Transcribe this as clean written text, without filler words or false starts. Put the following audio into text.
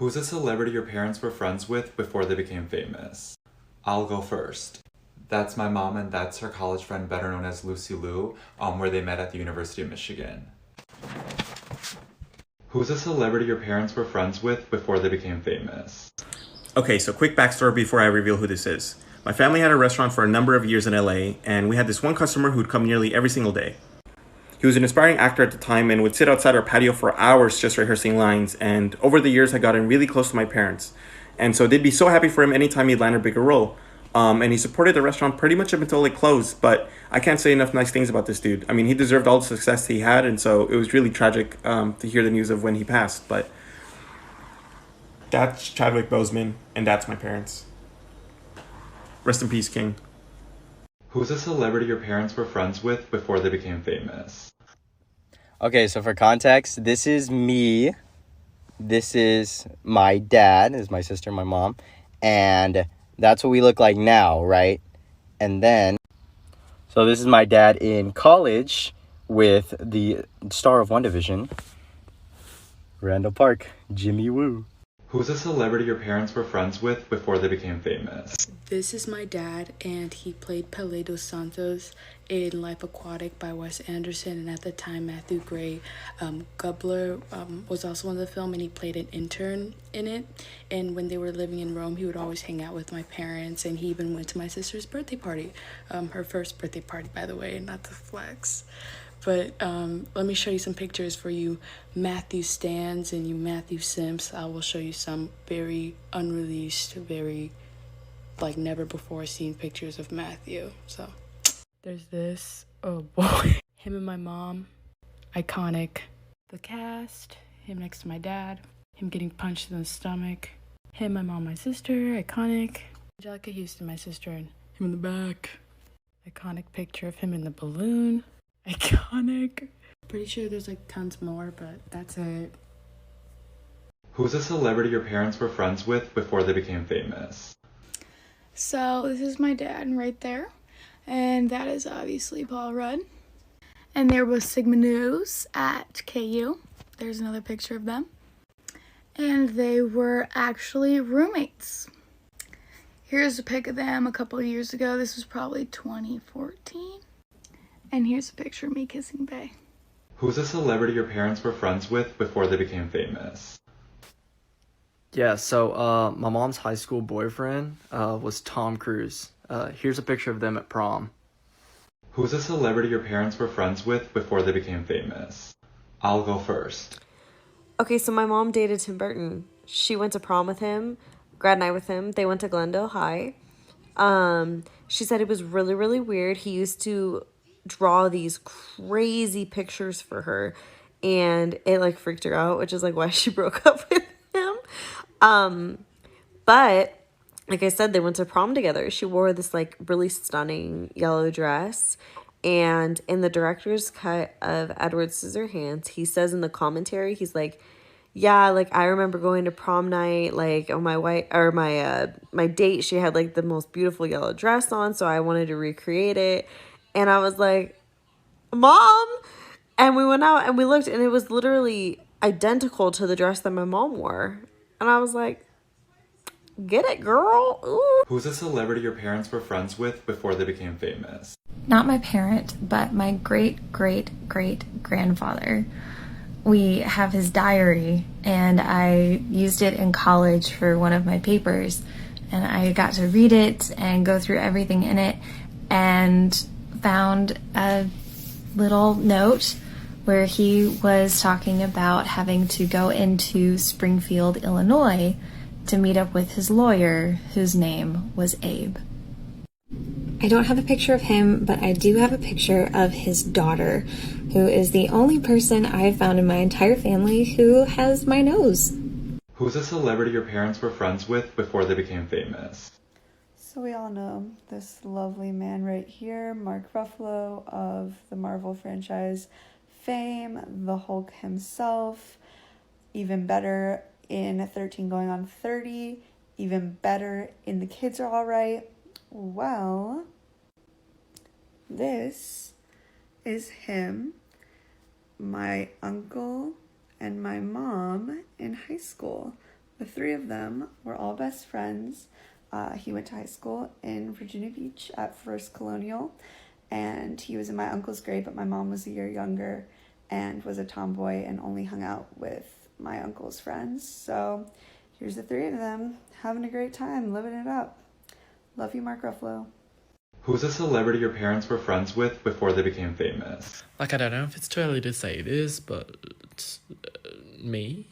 Who's a celebrity your parents were friends with before they became famous? I'll go first. That's my mom, and that's her college friend, better known as Lucy Liu, where they met at the University of Michigan. Who's a celebrity your parents were friends with before they became famous? Okay, so quick backstory before I reveal who this is. My family had a restaurant for a number of years in LA, and we had this one customer who'd come nearly every single day. He was an aspiring actor at the time and would sit outside our patio for hours just rehearsing lines, and over the years I got in really close to my parents. And so they'd be so happy for him anytime he'd land a bigger role. And he supported the restaurant pretty much up until it closed, but I can't say enough nice things about this dude. I mean, he deserved all the success he had, and so it was really tragic to hear the news of when he passed, but that's Chadwick Boseman, and that's my parents. Rest in peace, King. Who's a celebrity your parents were friends with before they became famous? Okay, so for context, this is me. This is my dad, this is my sister, my mom, and that's what we look like now, right? And then, so this is my dad in college with the star of WandaVision, Randall Park, Jimmy Woo. Who's a celebrity your parents were friends with before they became famous? This is my dad, and he played Pele dos Santos in Life Aquatic by Wes Anderson, and at the time Matthew Gray Gubler was also in the film, and he played an intern in it. And when they were living in Rome, he would always hang out with my parents, and he even went to my sister's birthday party, her first birthday party, by the way, not to flex. But let me show you some pictures for you Matthew Stans and you Matthew Simps. I will show you some very unreleased, very like never before seen pictures of Matthew. So there's this. Oh boy. Him and my mom. Iconic. The cast. Him next to my dad. Him getting punched in the stomach. Him, my mom, my sister. Iconic. Angelica Houston, my sister, and him in the back. Iconic picture of him in the balloon. Iconic. Pretty sure there's like tons more, but that's it. Who's a celebrity your parents were friends with before they became famous? So this is my dad right there, and that is obviously Paul Rudd. And there was Sigma News at KU. There's another picture of them. And they were actually roommates. Here's a pic of them a couple of years ago. This was probably 2014. And here's a picture of me kissing Bae. Who's a celebrity your parents were friends with before they became famous? Yeah, so my mom's high school boyfriend was Tom Cruise. Here's a picture of them at prom. Who's a celebrity your parents were friends with before they became famous? I'll go first. Okay, so my mom dated Tim Burton. She went to prom with him, grad night with him. They went to Glendale High. She said it was really, really weird. He used to draw these crazy pictures for her, and it like freaked her out, which is like why she broke up with him. But like I said, they went to prom together. She wore this like really stunning yellow dress, and in the director's cut of Edward Scissorhands, he says in the commentary, he's like, yeah, like I remember going to prom night, like on my date, she had like the most beautiful yellow dress on, so I wanted to recreate it. And I was like, Mom! And we went out and we looked, and it was literally identical to the dress that my mom wore. And I was like, get it, girl. Ooh. Who's a celebrity your parents were friends with before they became famous? Not my parent, but my great-great-great-grandfather. We have his diary, and I used it in college for one of my papers. And I got to read it and go through everything in it, and found a little note where he was talking about having to go into Springfield, Illinois to meet up with his lawyer, whose name was Abe. I don't have a picture of him, but I do have a picture of his daughter, who is the only person I have found in my entire family who has my nose. Who's a celebrity your parents were friends with before they became famous? So we all know this lovely man right here, Mark Ruffalo of the Marvel franchise fame, the Hulk himself, even better in 13 going on 30, even better in The Kids Are Alright. Well, this is him, my uncle, and my mom in high school. The three of them were all best friends. He went to high school in Virginia Beach at First Colonial, and he was in my uncle's grade, but my mom was a year younger and was a tomboy and only hung out with my uncle's friends. So here's the three of them having a great time, living it up. Love you, Mark Ruffalo. Who's a celebrity your parents were friends with before they became famous? Like, I don't know if it's too early to say this, but me.